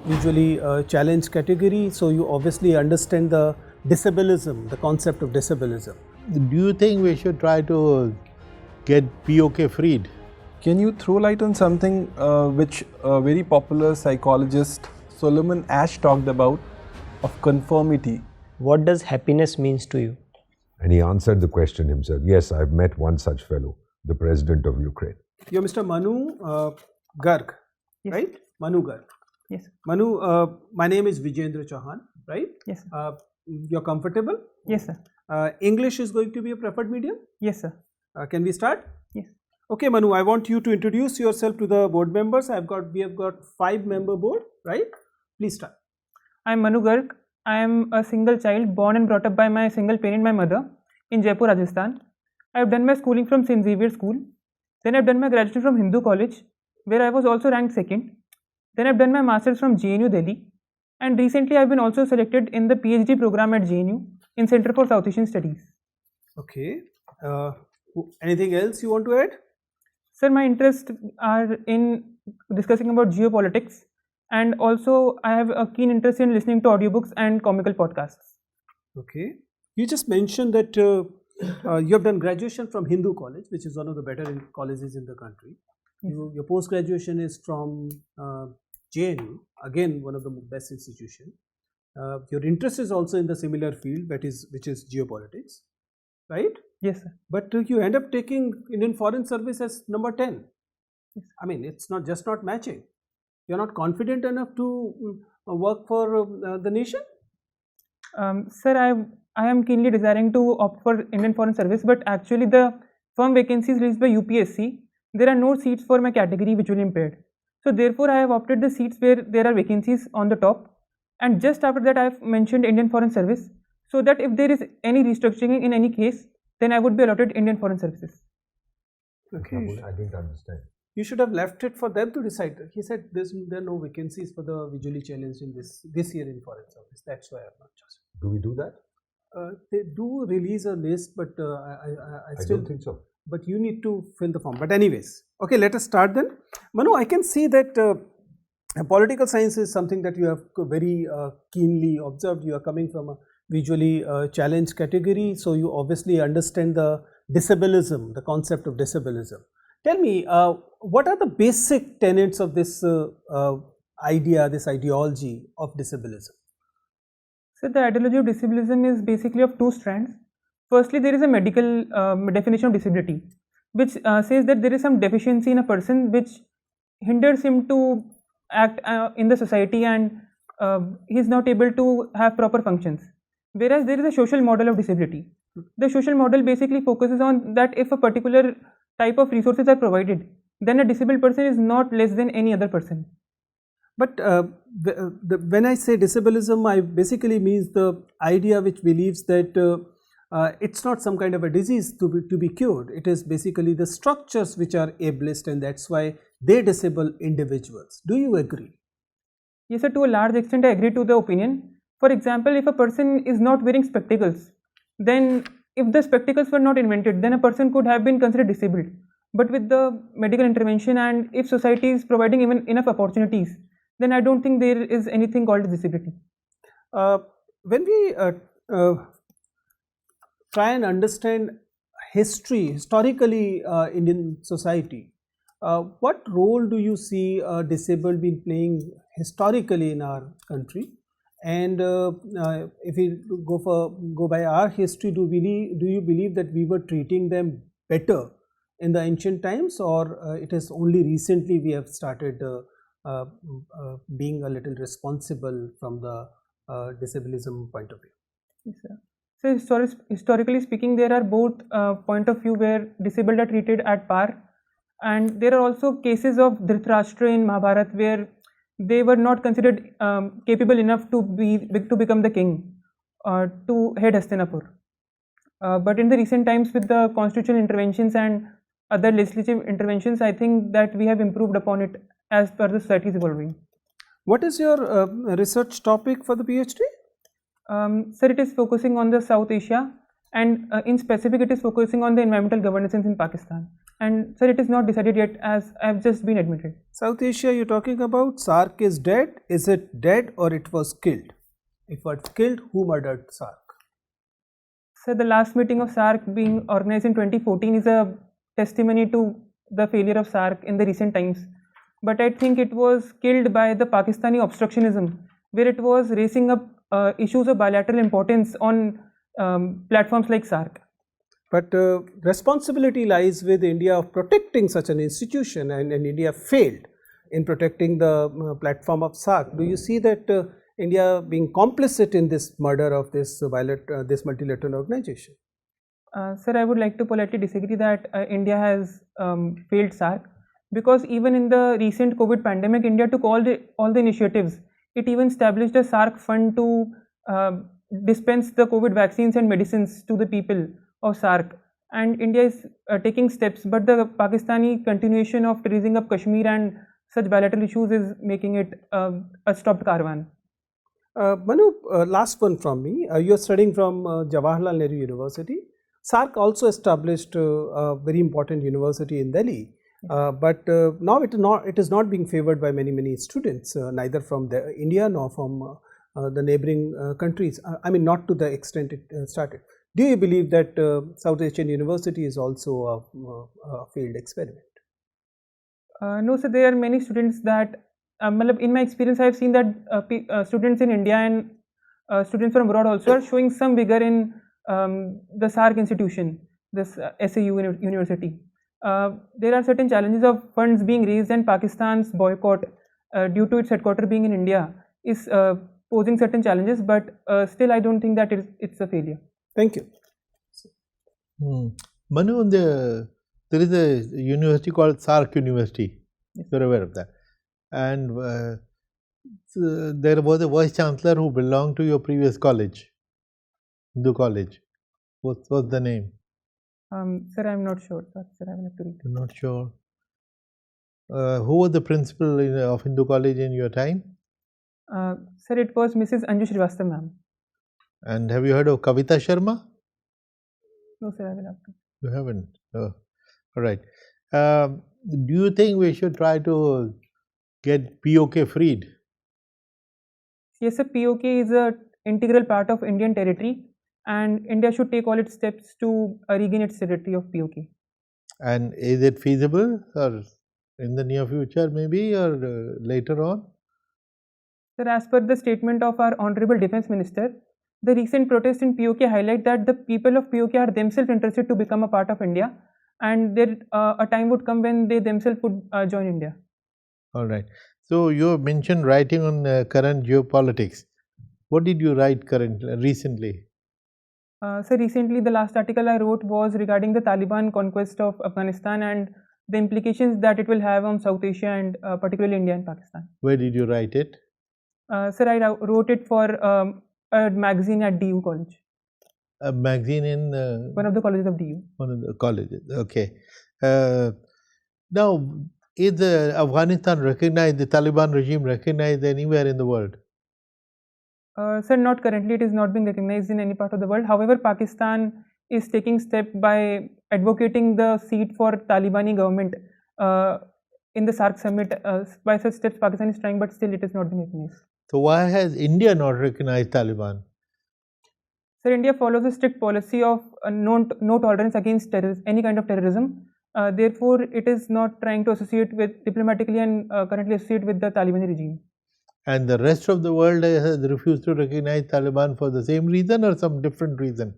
visually challenged category, so you obviously understand the disabilism, the concept of disabilism. Do you think we should try to get POK freed? Can you throw light on something which a very popular psychologist Solomon Asch talked about, of conformity? What does happiness means to you? And he answered the question himself. Yes, I've met one such fellow, the president of Ukraine. You're Mr. Manu Garg, Yes. right? Manu Garg. Yes. Manu, my name is Vijender Chauhan, right? Yes, sir. You're comfortable? Yes, sir. English is going to be a preferred medium? Yes, sir. Can we start? Yes. Okay, Manu, I want you to introduce yourself to the board members. We have got 5-member board, right? Please start. I am Manu Garg. I am a single child born and brought up by my single parent, my mother, in Jaipur, Rajasthan. I have done my schooling from St. Xavier School. Then I have done my graduation from Hindu College, where I was also ranked second. Then I have done my masters from JNU Delhi. And recently I have been also selected in the PhD program at JNU in Center for South Asian Studies. Okay. Anything else you want to add? Sir, my interests are in discussing about geopolitics, and also I have a keen interest in listening to audiobooks and comical podcasts. Okay. You just mentioned that you have done graduation from Hindu College, which is one of the better colleges in the country. Yes. Your post-graduation is from JNU, again one of the best institutions. Your interest is also in the similar field, which is geopolitics, right? Yes, sir. But you end up taking Indian Foreign Service as number 10. Yes. I mean, it's not matching. You're not confident enough to work for the nation? Sir, I am keenly desiring to opt for Indian Foreign Service, but actually the firm vacancies released by UPSC, there are no seats for my category visually impaired. So therefore, I have opted the seats where there are vacancies on the top, and just after that I have mentioned Indian Foreign Service, so that if there is any restructuring in any case, then I would be allotted Indian Foreign Services. Okay. I didn't understand. You should have left it for them to decide. He said there are no vacancies for the visually challenged in this year in Foreign Service. That's why I have not chosen. Do we do that? They do release a list, but I still don't think so. But you need to fill the form. But anyways, okay, let us start then. Manu, I can see that political science is something that you have very keenly observed. You are coming from a visually challenged category, so you obviously understand the disabilism, the concept of disabilism. Tell me, what are the basic tenets of this this ideology of disabilism? So the ideology of disabilism is basically of two strands. Firstly, there is a medical definition of disability, which says that there is some deficiency in a person which hinders him to act in the society, and he is not able to have proper functions. Whereas there is a social model of disability. The social model basically focuses on that if a particular type of resources are provided, then a disabled person is not less than any other person. But when I say disabilism, I basically means the idea which believes that it's not some kind of a disease to be cured. It is basically the structures which are ableist, and that's why they disable individuals. Do you agree? Yes, sir, to a large extent I agree to the opinion. For example, if a person is not wearing spectacles, then if the spectacles were not invented, then a person could have been considered disabled. But with the medical intervention, and if society is providing even enough opportunities, then I don't think there is anything called disability. When we try and understand historically Indian society, what role do you see disabled being playing historically in our country? And if we go by our history, do you believe that we were treating them better in the ancient times, or it is only recently we have started being a little responsible from the disabilism point of view? Yes, sir. So historically speaking, there are both point of view where disabled are treated at par, and there are also cases of Dhritarashtra in Mahabharata where they were not considered capable enough to become the king, to head Hastinapur. But in the recent times, with the constitutional interventions and other legislative interventions, I think that we have improved upon it as per the society is evolving. What is your research topic for the PhD? Sir, it is focusing on the South Asia, and in specific it is focusing on the environmental governance in Pakistan. And sir, it is not decided yet, as I have just been admitted. South Asia you're talking about, SAARC is dead. Is it dead or it was killed? If it's killed, who murdered SAARC? So the last meeting of SAARC being organized in 2014 is a testimony to the failure of SAARC in the recent times. But I think it was killed by the Pakistani obstructionism, where it was raising up issues of bilateral importance on platforms like SAARC. But responsibility lies with India of protecting such an institution, and India failed in protecting the platform of SAARC. Do you see that India being complicit in this murder of this multilateral organization? Sir, I would like to politely disagree that India has failed SAARC, because even in the recent COVID pandemic, India took all the initiatives. It even established a SAARC fund to dispense the COVID vaccines and medicines to the people of SAARC, and India is taking steps, but the Pakistani continuation of raising up Kashmir and such bilateral issues is making it a stopped caravan. Manu, last one from me. You are studying from Jawaharlal Nehru University. SAARC also established a very important university in Delhi, but now it is not being favored by many students, neither from India nor from the neighboring countries. I mean, not to the extent it started. Do you believe that South Asian University is also a failed experiment? No, sir, there are many students that, in my experience, I have seen that students in India and students from abroad also are showing some vigor in the SAARC institution, this SAU university. There are certain challenges of funds being raised, and Pakistan's boycott due to its headquarters being in India is posing certain challenges, but still I don't think that it's a failure. Thank you. Manu, there is a university called SAARC University. Yes. You're aware of that. And there was a vice chancellor who belonged to your previous college, Hindu college. What's the name? Sir, I'm not sure. Sir, I will have to read. You're not sure. Who was the principal of Hindu college in your time? Sir, it was Mrs. Anju Srivastava, ma'am. And have you heard of Kavita Sharma? No, sir, I will have to. You haven't? Oh, all right. Do you think we should try to get POK freed? Yes, sir, POK is an integral part of Indian territory, and India should take all its steps to regain its territory of POK. And is it feasible, or in the near future maybe, or later on? Sir, as per the statement of our Honorable Defence Minister, the recent protests in POK highlight that the people of POK are themselves interested to become a part of India, and there a time would come when they themselves would join India. All right. So you mentioned writing on current geopolitics. What did you write recently? So recently the last article I wrote was regarding the Taliban conquest of Afghanistan and the implications that it will have on South Asia and particularly India and Pakistan. Where did you write it? Sir, I wrote it for a magazine at DU College. A magazine in one of the colleges of DU. One of the colleges. Okay. Now, is Afghanistan recognized, the Taliban regime recognized anywhere in the world? Sir, not currently. It is not being recognized in any part of the world. However, Pakistan is taking step by advocating the seat for Talibani government in the SAARC summit. By such steps, Pakistan is trying, but still it is not being recognized. So why has India not recognized Taliban? Sir, India follows a strict policy of no tolerance against any kind of terrorism. Therefore, it is not trying to associate with diplomatically and currently associate with the Talibani regime. And the rest of the world has refused to recognize Taliban for the same reason or some different reason?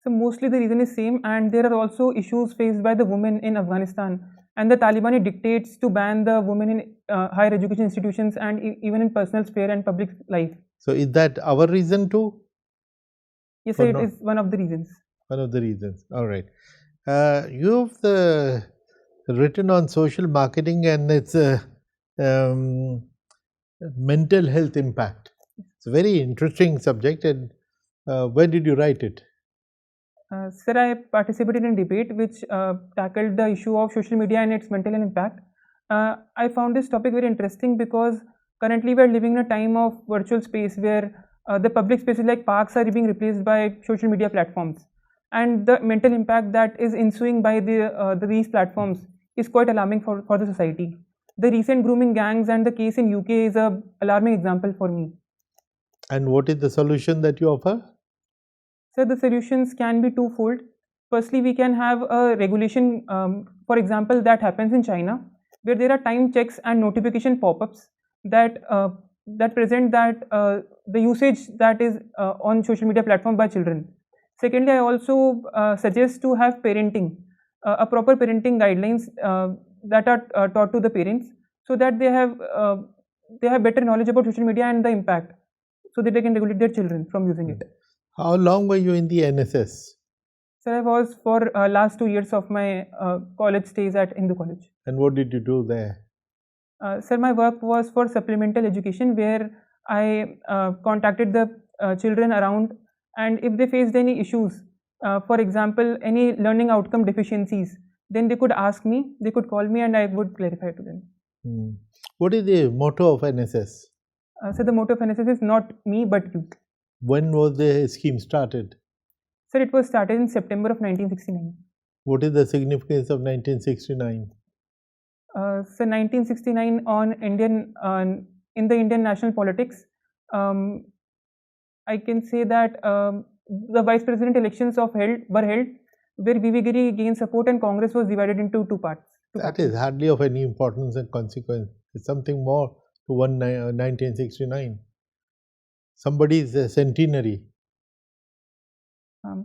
So mostly the reason is same, and there are also issues faced by the women in Afghanistan, and the Taliban dictates to ban the women in higher education institutions and even in personal sphere and public life. So is that our reason too? Yes, sir, it is one of the reasons. One of the reasons. All right. You have written on social marketing and its mental health impact. It's a very interesting subject. And where did you write it? Sir, I participated in a debate which tackled the issue of social media and its mental health impact. I found this topic very interesting because currently we are living in a time of virtual space where the public spaces like parks are being replaced by social media platforms. and the mental impact that is ensuing by these platforms is quite alarming for the society. The recent grooming gangs and the case in UK is a alarming example for me. And what is the solution that you offer? So the solutions can be twofold. Firstly, we can have a regulation, for example, that happens in China, where there are time checks and notification pop-ups that present that the usage that is on social media platform by children. Secondly, I also suggest to have parenting, a proper parenting guidelines that are taught to the parents, so that they have better knowledge about social media and the impact, so that they can regulate their children from using it. How long were you in the NSS? So I was for last 2 years of my college stays at Hindu College. And what did you do there? Sir, my work was for supplemental education, where I contacted the children around, and if they faced any issues, for example, any learning outcome deficiencies, then they could ask me, they could call me, and I would clarify to them. What is the motto of NSS? So the motto of NSS is not me but you. When was the scheme started? Sir, it was started in September of 1969. What is the significance of 1969? So 1969 in the Indian national politics, I can say that the vice president elections were held, where VV Giri gained support and Congress was divided into two parts. That is hardly of any importance and consequence. It's something more to 1969. Somebody's centenary.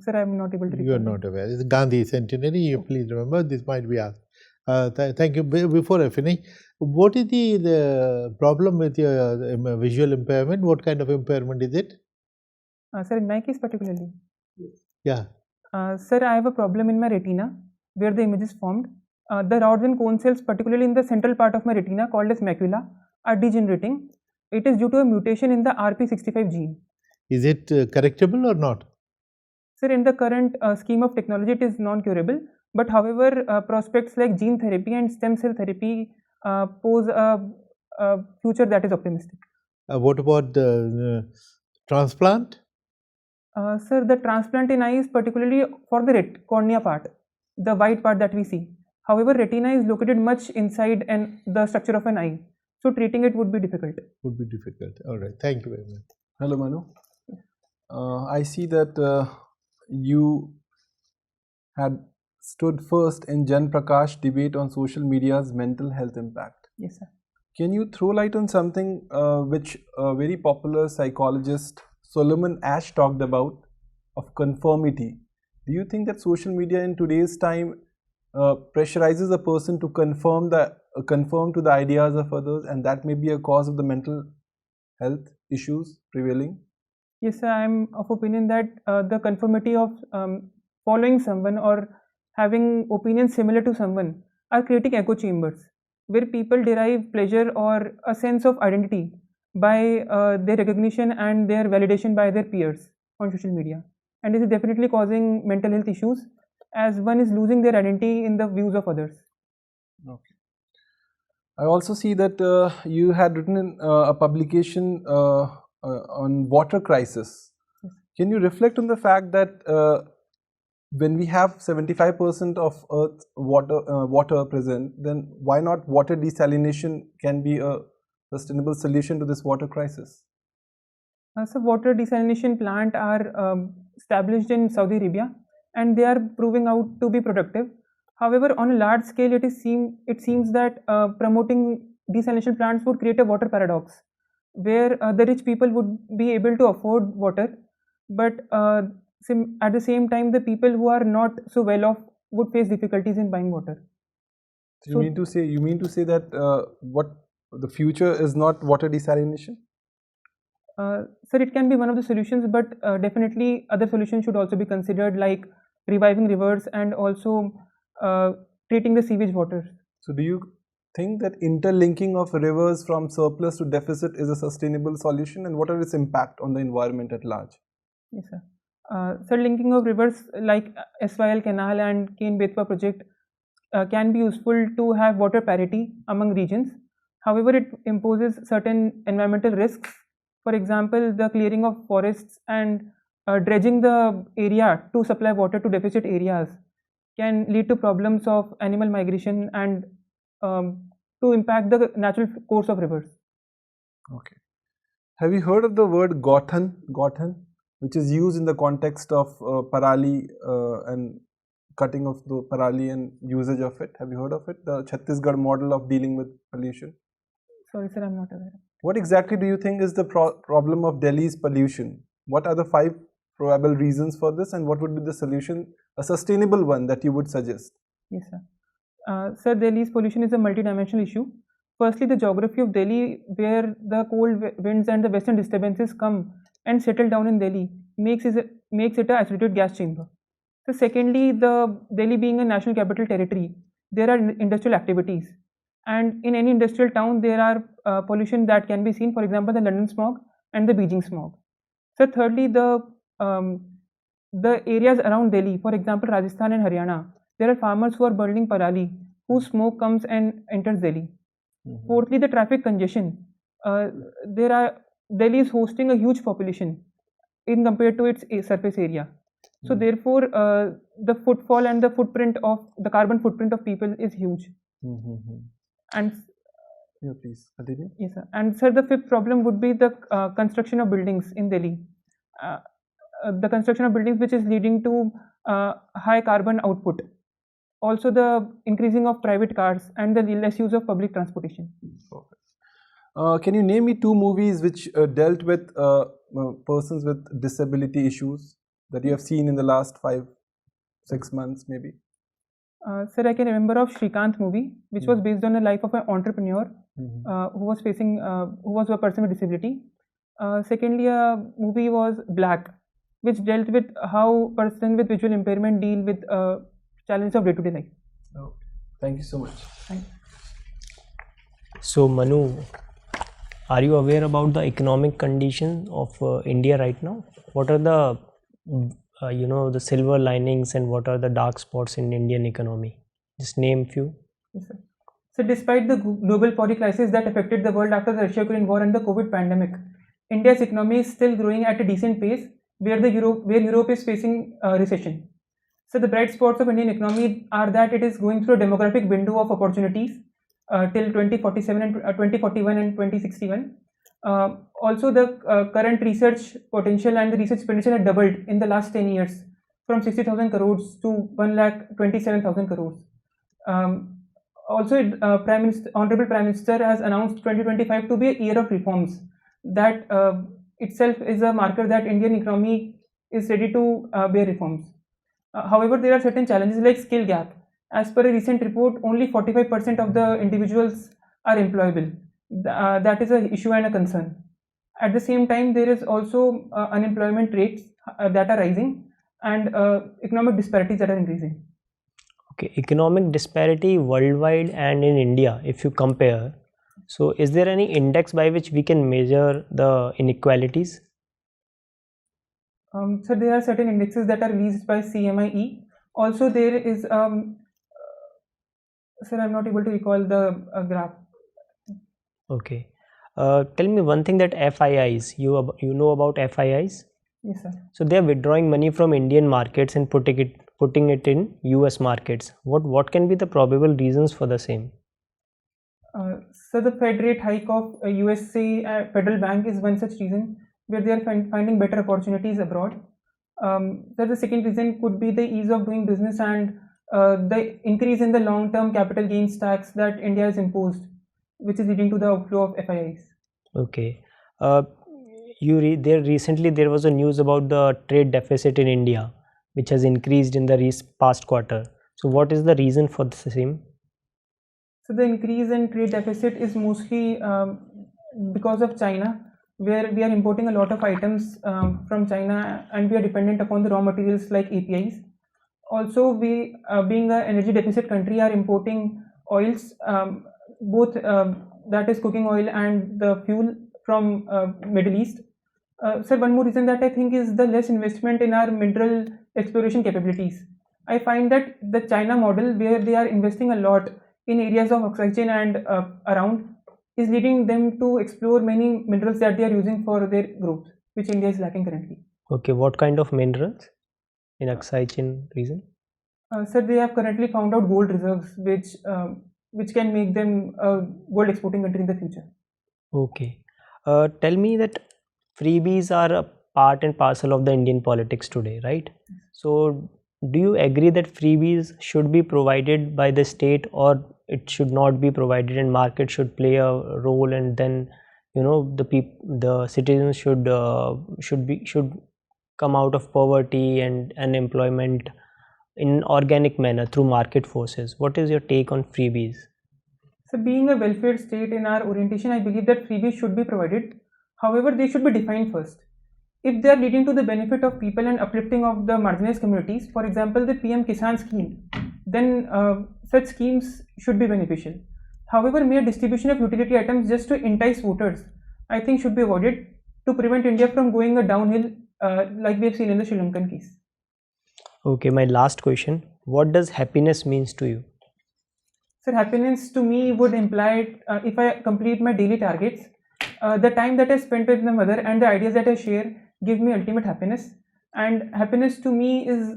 Sir, I am not able to recall. You are not aware. It's Gandhi centenary. You please remember, this might be asked. Thank you. Before I finish, what is the problem with your visual impairment? What kind of impairment is it? Sir, in my case particularly? Yeah. Sir, I have a problem in my retina, where the image is formed. The rods and cone cells, particularly in the central part of my retina called as macula, are degenerating. It is due to a mutation in the RP65 gene. Is it correctable or not? Sir, in the current scheme of technology, it is non-curable. But however, prospects like gene therapy and stem cell therapy pose a future that is optimistic. What about transplant? Sir, the transplant in eye is particularly for the cornea part, the white part that we see. However, retina is located much inside the structure of an eye. So treating it would be difficult. Would be difficult. All right. Thank you very much. Hello, Manu. I see that you had stood first in Jan Prakash debate on social media's mental health impact. Yes, sir. Can you throw light on something which a very popular psychologist Solomon Asch talked about, of conformity? Do you think that social media in today's time pressurizes a person to conform to the ideas of others, and that may be a cause of the mental health issues prevailing? Yes, sir, I am of opinion that the conformity of following someone or having opinions similar to someone are creating echo chambers, where people derive pleasure or a sense of identity by their recognition and their validation by their peers on social media. And this is definitely causing mental health issues, as one is losing their identity in the views of others. Okay. I also see that you had written a publication on water crisis. Yes. Can you reflect on the fact that when we have 75% of Earth's water present, then why not water desalination can be a sustainable solution to this water crisis? So water desalination plants are established in Saudi Arabia, and they are proving out to be productive. However, on a large scale, it seems that promoting desalination plants would create a water paradox, where the rich people would be able to afford water, but at the same time, the people who are not so well off would face difficulties in buying water. You mean to say that what the future is not water desalination? Sir, it can be one of the solutions, but definitely other solutions should also be considered, like reviving rivers and also treating the sewage water. So do you think that interlinking of rivers from surplus to deficit is a sustainable solution, and what are its impact on the environment at large? Yes, sir. So linking of rivers like SYL Canal and Ken Betwa project can be useful to have water parity among regions. However, it imposes certain environmental risks. For example, the clearing of forests and dredging the area to supply water to deficit areas can lead to problems of animal migration and to impact the natural course of rivers. Okay. Have you heard of the word Gothan, which is used in the context of parali and cutting of the parali and usage of it? Have you heard of it? The Chhattisgarh model of dealing with pollution. Sorry, sir, I'm not aware. What exactly do you think is the problem of Delhi's pollution? What are the 5 probable reasons for this, and what would be the solution, a sustainable one that you would suggest? Yes, sir. Sir, Delhi's pollution is a multidimensional issue. Firstly, the geography of Delhi, where the cold winds and the western disturbances come and settle down in Delhi, makes it an isolated gas chamber. So, secondly, the Delhi being a national capital territory, there are industrial activities, and in any industrial town, there are pollution that can be seen. For example, the London smog and the Beijing smog. So, thirdly, the areas around Delhi, for example, Rajasthan and Haryana, there are farmers who are burning parali, whose smoke comes and enters Delhi. Fourthly, the traffic congestion. Delhi is hosting a huge population in compared to its surface area. So therefore, the footfall and the footprint of the carbon footprint of people is huge. And yeah, please continue. Yes, sir. And sir, the fifth problem would be the construction of buildings in Delhi. The construction of buildings which is leading to high carbon output. Also, the increasing of private cars and the less use of public transportation. Perfect. Can you name me 2 movies which dealt with persons with disability issues that you have seen in the last 5-6 months, maybe? Sir, I can remember of Shrikant movie, which was based on the life of an entrepreneur who was a person with disability. Secondly, a movie was Black, which dealt with how person with visual impairment deal with challenges of day-to-day life. Okay. Thank you so much. Thank you. So Manu, are you aware about the economic condition of India right now? What are the the silver linings and what are the dark spots in Indian economy? Just name few. Yes, sir. So despite the global poly crisis that affected the world after the Russia-Ukraine war and the COVID pandemic, India's economy is still growing at a decent pace, where Europe is facing recession. So the bright spots of Indian economy are that it is going through a demographic window of opportunities till 2047 and 2041 and 2061. Also, the current research potential and the research expenditure had doubled in the last 10 years, from 60,000 crores to 1,27,000 crores. Also, Honorable Prime Minister has announced 2025 to be a year of reforms. That itself is a marker that Indian economy is ready to bear reforms. However, there are certain challenges like skill gap. As per a recent report, only 45% of the individuals are employable. That is an issue and a concern. At the same time, there is also unemployment rates that are rising and economic disparities that are increasing. Okay, economic disparity worldwide and in India, if you compare, so is there any index by which we can measure the inequalities? So there are certain indexes that are released by CMIE. Also, there is, sir, I'm not able to recall the graph. Okay. Tell me one thing, that FIIs, you know about FIIs? Yes, sir. So they are withdrawing money from Indian markets and putting it in US markets. What can be the probable reasons for the same? So the Fed rate hike of USA Federal Bank is one such reason, where they are finding better opportunities abroad. So the second reason could be the ease of doing business and the increase in the long-term capital gains tax that India has imposed, which is leading to the outflow of FIIs. Okay. Recently there was a news about the trade deficit in India, which has increased in the past quarter. So what is the reason for the same? So the increase in trade deficit is mostly because of China, where we are importing a lot of items from China and we are dependent upon the raw materials like APIs. Also, we being an energy deficit country are importing oils, both that is cooking oil and the fuel from Middle East. Sir, one more reason that I think is the less investment in our mineral exploration capabilities. I find that the China model, where they are investing a lot in areas of oxygen and around, is leading them to explore many minerals that they are using for their growth, which India is lacking currently. Okay, what kind of minerals in Aksai Chin region? Sir, they have currently found out gold reserves, which can make them a gold exporting country in the future. Okay. Tell me that freebies are a part and parcel of the Indian politics today, right? So, do you agree that freebies should be provided by the state, or it should not be provided, and market should play a role, and then the citizens should come out of poverty and unemployment in organic manner through market forces? What is your take on freebies? So, being a welfare state in our orientation, I believe that freebies should be provided. However, they should be defined first. If they are leading to the benefit of people and uplifting of the marginalized communities, for example, the PM Kisan scheme, then such schemes should be beneficial. However, mere distribution of utility items just to entice voters, I think, should be avoided to prevent India from going a downhill like we have seen in the Sri Lankan case. Okay, my last question. What does happiness means to you? Sir, happiness to me would imply if I complete my daily targets, the time that I spent with my mother and the ideas that I share give me ultimate happiness. And happiness to me is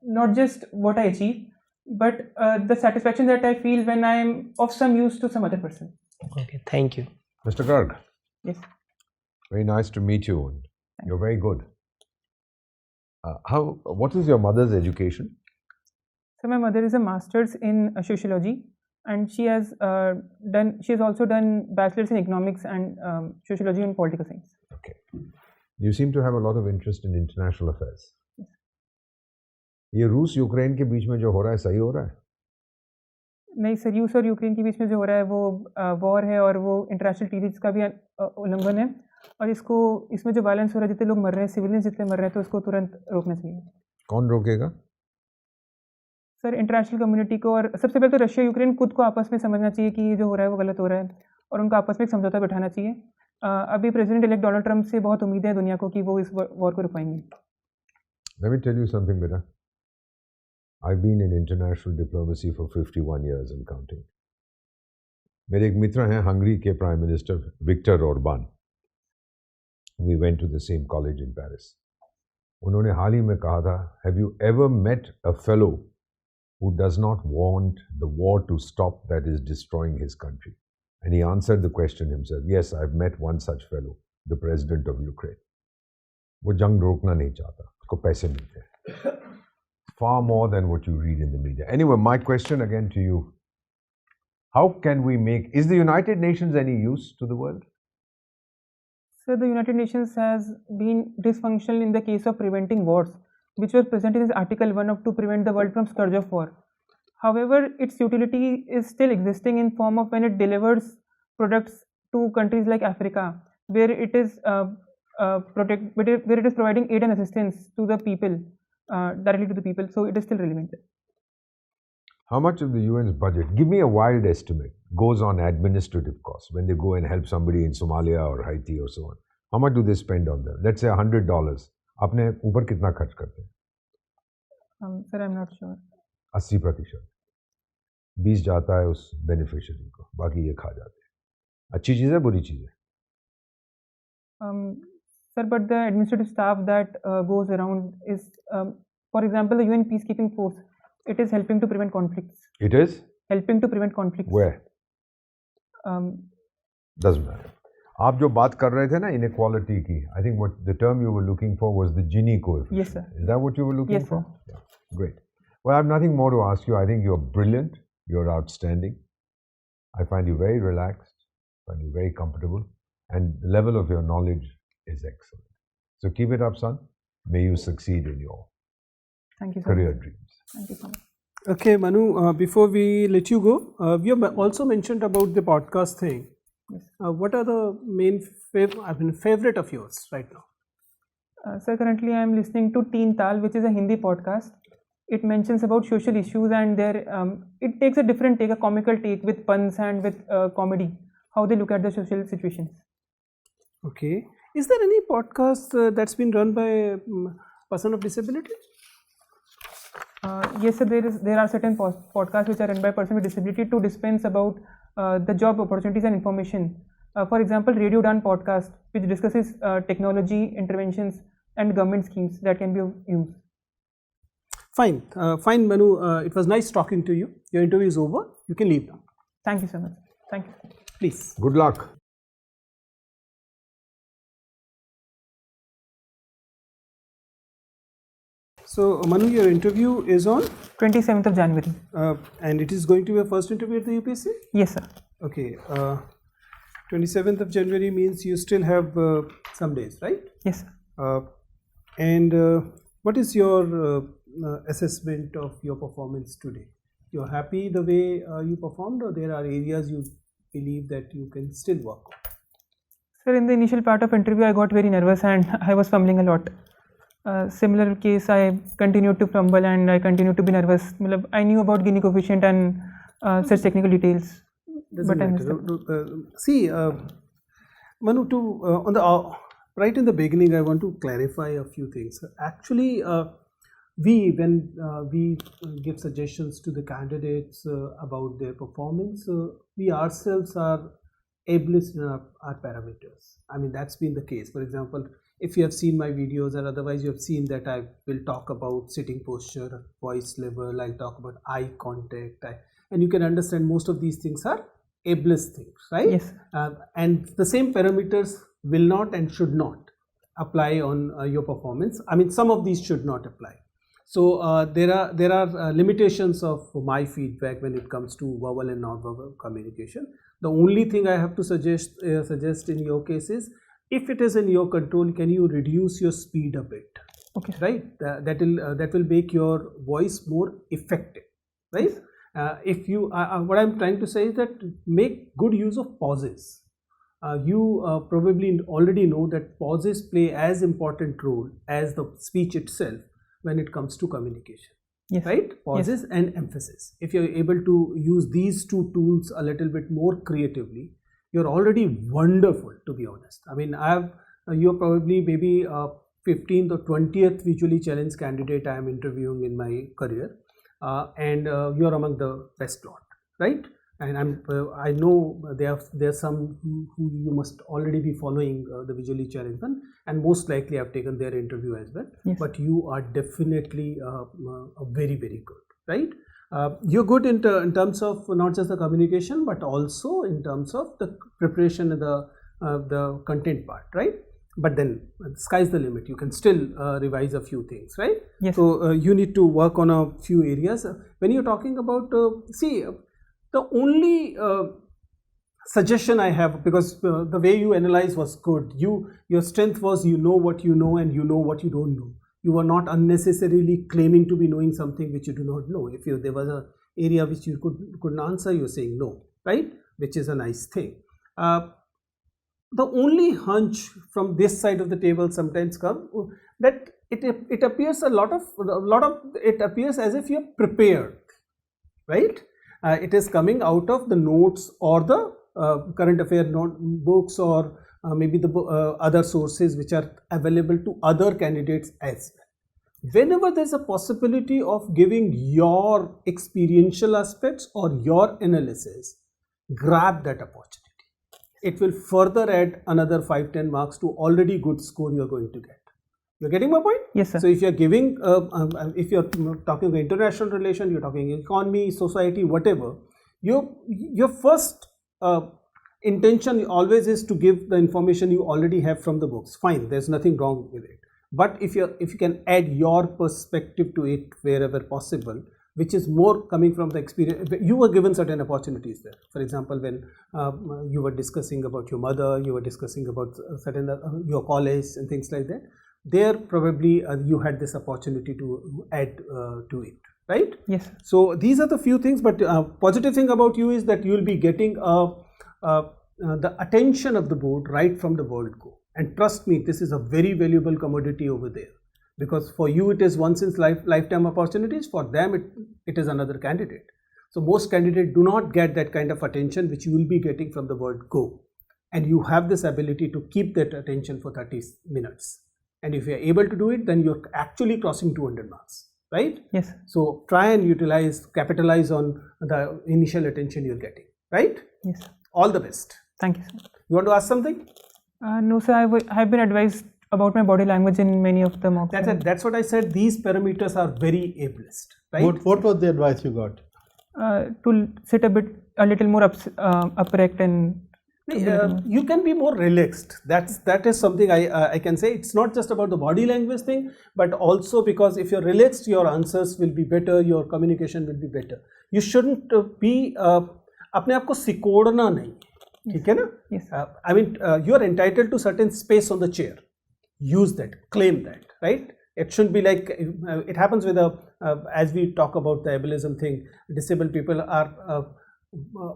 not just what I achieve, but the satisfaction that I feel when I am of some use to some other person. Okay, thank you. Mr. Garg, Yes. very nice to meet you. And you're very good. What is your mother's education? So my mother is a master's in sociology, and she has also done bachelor's in economics and sociology and political science. Okay. You seem to have a lot of interest in international affairs. ये रूस Ukraine के बीच में जो हो रहा है सही हो रहा है? नहीं सर, रूस और यूक्रेन के बीच में जो हो रहा है वो वॉर है और वो इंटरनेशनल ट्रीटीज का भी उल्लंघन है, और इसमें जो वायलेंस हो रहा है, जितने लोग मर रहे हैं, सिविलियंस जितने मर रहे हैं, तो उसको तुरंत रोकना चाहिए. कौन रोकेगा? सर, इंटरनेशनल कम्युनिटी को, और सबसे पहले तो रशिया यूक्रेन खुद को आपस में समझना चाहिए कि ये जो हो रहा है वो गलत हो रहा है, और उनको आपस में एक समझौता बैठाना चाहिए. अभी प्रेसिडेंट इलेक्ट डोनाल्ड ट्रंप से बहुत उम्मीद है दुनिया को कि वो इस वॉर को रुकवाएंगे. Let me tell you something, beta. I've been in international diplomacy for 51 years and counting. मेरे एक मित्र हैं हंगरी के prime minister Viktor Orban. We went to the same college in Paris. उन्होंने हाल ही में कहा था, Have you ever met a fellow who does not want the war to stop that is destroying his country? And he answered the question himself. Yes, I've met one such fellow, the president of Ukraine. वो जंग रोकना नहीं चाहता, उसको पैसे मिलते हैं. Far more than what you read in the media. Anyway, my question again to you. How can we is the United Nations any use to the world? So the United Nations has been dysfunctional in the case of preventing wars, which was presented in Article 1 to prevent the world from scourge of war. However, its utility is still existing in form of when it delivers products to countries like Africa, where it is providing aid and assistance to the people, directly to the people. So it is still relevant. How much of the UN's budget, give me a wild estimate, goes on administrative costs when they go and help somebody in Somalia or Haiti or so on? How much do they spend on them? Let's say $100. अपने ऊपर कितना खर्च करते हैं? Sir, I'm not sure. 80%. 20 जाता है उस beneficiary को, बाकी ये खा जाते हैं. अच्छी चीज़ है, बुरी चीज़ है? Sir, but the administrative staff that goes around is, for example, the UN peacekeeping force. It is helping to prevent conflicts. It is? Helping to prevent conflicts. Where? Doesn't matter. आप जो बात कर रहे थे ना inequality की, I think what the term you were looking for was the Gini coefficient. Yes, sir. Is that what you were looking yes, for? Sir. Yeah. Great. Well, I have nothing more to ask you. I think you're brilliant. You're outstanding. I find you very relaxed. I find you very comfortable. And the level of your knowledge is excellent. So keep it up, son. May you succeed in your Thank you, sir. career dreams. Thank you so much. Okay, Manu, before we let you go, we have also mentioned about the podcast thing. Yes. What are the main favorite of yours right now? Sir, currently I am listening to Teen Tal, which is a Hindi podcast. It mentions about social issues, and it takes a different take, a comical take with puns and with comedy, how they look at the social situations. Okay. Is there any podcast that's been run by a person of disability? Yes, sir. There are certain podcasts which are run by a person with disability to dispense about the job opportunities and information. For example, Radio Dan podcast, which discusses technology interventions and government schemes that can be of use. Fine, fine, Manu. It was nice talking to you. Your interview is over. You can leave now. Thank you so much. Thank you. Please. Good luck. So, Manu, your interview is on 27th of January. and it is going to be your first interview at the UPSC? Yes, sir. Okay. 27th of January means you still have some days, right? Yes, sir. And what is your assessment of your performance today? You're happy the way you performed, or there are areas you believe that you can still work on? Sir, in the initial part of interview, I got very nervous and I was fumbling a lot. Similar case, I continued to fumble and I continued to be nervous. I knew about Gini coefficient and such technical details. Doesn't but I matter. See, Manu, on the right in the beginning, I want to clarify a few things. Actually, when we give suggestions to the candidates about their performance, we ourselves are ableist in our parameters. I mean, that's been the case. For example, if you have seen my videos, or otherwise you have seen that I will talk about sitting posture, voice level, I'll talk about eye contact, and you can understand most of these things are ableist things, right? Yes. And the same parameters will not and should not apply on your performance. I mean, some of these should not apply. So there are limitations of my feedback when it comes to verbal and non-verbal communication. The only thing I have to suggest in your case is, if it is in your control, can you reduce your speed a bit? Okay. Right. That will make your voice more effective. Right. If you what I'm trying to say is that make good use of pauses. You probably already know that pauses play as important role as the speech itself when it comes to communication. Yes. Right? Pauses Yes. and emphasis. If you're able to use these two tools a little bit more creatively, you're already wonderful, to be honest. I mean, you're probably maybe 15th or 20th visually challenged candidate I am interviewing in my career, and you're among the best lot, right? And I know there's some who you must already be following the visually challenged one, and most likely I've taken their interview as well. Yes. But you are definitely very, very good, right? You're good in terms of not just the communication, but also in terms of the preparation and the content part, right? But then sky's the limit. You can still revise a few things, right? Yes. So you need to work on a few areas. When you're talking about, the only suggestion I have, because the way you analyze was good. Your strength was you know what you know and you know what you don't know. You are not unnecessarily claiming to be knowing something which you do not know. If there was an area which you couldn't answer, you're saying no, right? Which is a nice thing. The only hunch from this side of the table sometimes comes that it appears it appears as if you're prepared, right? It is coming out of the notes or the current affair notebooks, or maybe the other sources which are available to other candidates as well. Whenever there's a possibility of giving your experiential aspects or your analysis, grab that opportunity. It will further add another 5-10 marks to already good score you're going to get. You're getting my point? Yes, sir. So if you're giving, if you're talking about international relation, you're talking economy, society, whatever, your first intention always is to give the information you already have from the books. Fine, there's nothing wrong with it. But if you can add your perspective to it wherever possible, which is more coming from the experience, you were given certain opportunities there. For example, when you were discussing about your mother, you were discussing about certain your college and things like that. There probably you had this opportunity to add to it, right? Yes. So these are the few things. But positive thing about you is that you will be getting the attention of the board right from the word go. And trust me, this is a very valuable commodity over there. Because for you it is once in lifetime opportunities, for them it is another candidate. So most candidates do not get that kind of attention which you will be getting from the word go. And you have this ability to keep that attention for 30 minutes. And if you are able to do it, then you're actually crossing 200 marks, right? Yes. So try and capitalize on the initial attention you're getting, right? Yes. All the best. Thank you, sir. You want to ask something? No, sir. I have been advised about my body language in many of the mock That's tests. it. That's what I said. These parameters are very ableist, right? What was the advice you got? To sit a little more upright and You can be more relaxed. That is something I can say. It's not just about the body language thing, but also because if you're relaxed, your answers will be better, your communication will be better. You shouldn't be अपने आप को सिकोड़ना नहीं, ठीक है ना? Yes. I mean, you are entitled to certain space on the chair. Use that, claim that, right? It shouldn't be like it happens with as we talk about the ableism thing. Disabled people are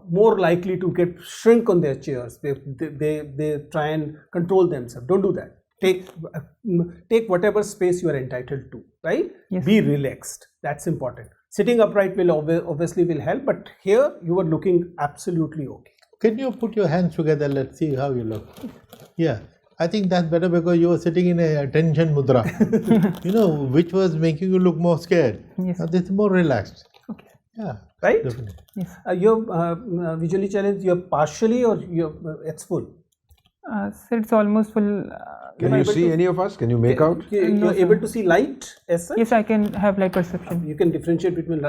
more likely to get shrink on their chairs. They try and control themselves. Don't do that. Take whatever space you are entitled to, right? Yes. Be relaxed. That's important. Sitting upright will obviously will help, but here you are looking absolutely okay. Can you put your hands together? Let's see how you look. Yeah, I think that's better because you were sitting in a attention mudra, which was making you look more scared. Yes. Now this is more relaxed. Okay. Yeah. Right? Definitely. Yes. You're visually challenged, you're partially or it's full? So it's almost full. Can you see any of us? Can you make out? You're able to see light as such? Yes, I can have light perception. You can differentiate between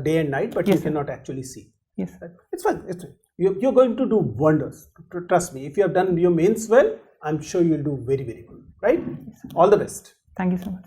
day and night, but Yes, you cannot actually see. Yes. It's fine. It's fine. You're going to do wonders. Trust me. If you have done your mains well, I'm sure you'll do very, very good. Right? All the best. Thank you so much.